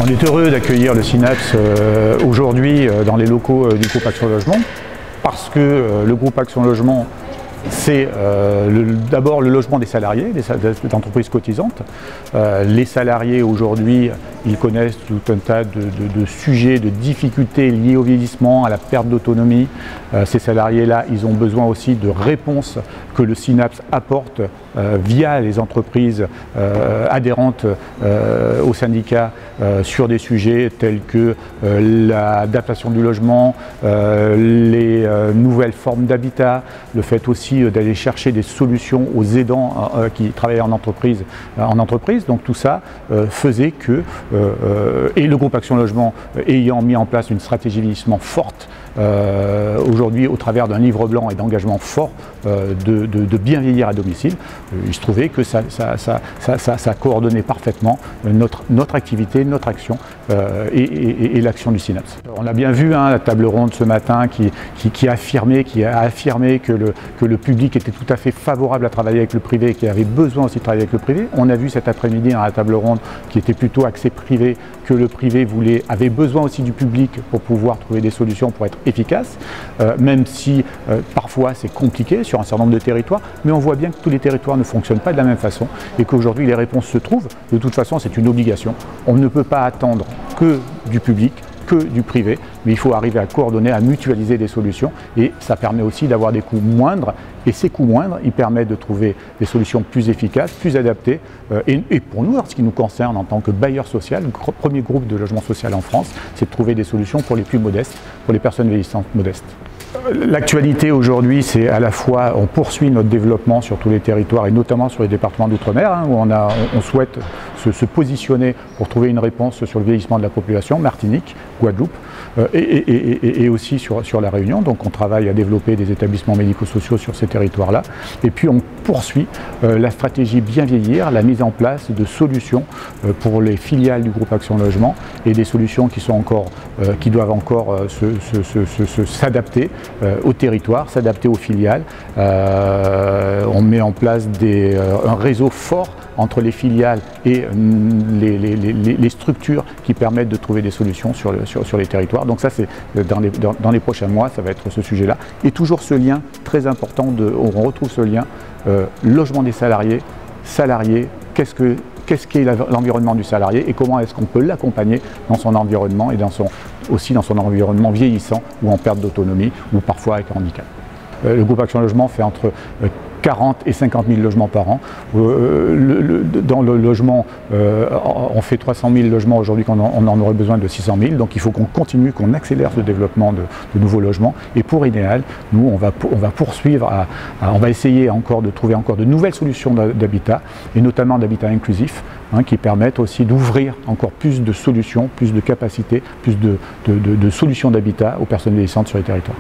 On est heureux d'accueillir le Synapse aujourd'hui dans les locaux du groupe Action Logement parce que le groupe Action Logement, c'est d'abord le logement des salariés, des entreprises cotisantes. Les salariés aujourd'hui, ils connaissent tout un tas de sujets, de difficultés liées au vieillissement, à la perte d'autonomie. Ces salariés-là, ils ont besoin aussi de réponses que le Synapse apporte via les entreprises adhérentes au syndicat sur des sujets tels que l'adaptation du logement, les nouvelles formes d'habitat, le fait aussi d'aller chercher des solutions aux aidants qui travaillent en entreprise. Donc tout ça faisait que, et le groupe Action Logement ayant mis en place une stratégie vieillissement forte, aujourd'hui au travers d'un livre blanc et d'engagement fort de bien vieillir à domicile, il se trouvait que ça coordonnait parfaitement notre activité, notre action et l'action du Synapse. On a bien vu la table ronde ce matin qui a affirmé que le public était tout à fait favorable à travailler avec le privé et qui avait besoin aussi de travailler avec le privé. On a vu cet après-midi dans la table ronde qui était plutôt axée privé, que le privé avait besoin aussi du public pour pouvoir trouver des solutions pour être efficace, même si parfois c'est compliqué sur un certain nombre de territoires, mais on voit bien que tous les territoires ne fonctionnent pas de la même façon et qu'aujourd'hui les réponses se trouvent. De toute façon, c'est une obligation. On ne peut pas attendre que du public, que du privé, mais il faut arriver à coordonner, à mutualiser des solutions et ça permet aussi d'avoir des coûts moindres et ces coûts moindres, ils permettent de trouver des solutions plus efficaces, plus adaptées et pour nous, en ce qui nous concerne en tant que bailleur social, le premier groupe de logement social en France, c'est de trouver des solutions pour les plus modestes, pour les personnes vieillissantes modestes. L'actualité aujourd'hui, c'est à la fois, on poursuit notre développement sur tous les territoires et notamment sur les départements d'outre-mer, où on souhaite se positionner pour trouver une réponse sur le vieillissement de la population, Martinique, Guadeloupe et aussi sur la Réunion. Donc on travaille à développer des établissements médico-sociaux sur ces territoires-là. Et puis on poursuit la stratégie bien vieillir, la mise en place de solutions pour les filiales du groupe Action Logement et des solutions qui doivent encore s'adapter au territoire, s'adapter aux filiales. On met en place un réseau fort entre les filiales et les structures qui permettent de trouver des solutions sur les territoires. Donc ça, c'est dans les prochains mois, ça va être ce sujet-là. Et toujours ce lien très important, on retrouve ce lien logement des salariés, qu'est-ce qu'est l'environnement du salarié et comment est-ce qu'on peut l'accompagner dans son environnement et aussi dans son environnement vieillissant ou en perte d'autonomie ou parfois avec un handicap. Le groupe Action Logement fait entre 40 et 50 000 logements par an. Dans le logement, on fait 300 000 logements aujourd'hui, on en aurait besoin de 600 000. Donc il faut qu'on continue, qu'on accélère ce développement de nouveaux logements. Et pour Idéal, nous, on va poursuivre, on va essayer encore de trouver encore de nouvelles solutions d'habitat, et notamment d'habitat inclusif, qui permettent aussi d'ouvrir encore plus de solutions, plus de capacités, plus de solutions d'habitat aux personnes vieillissantes sur les territoires.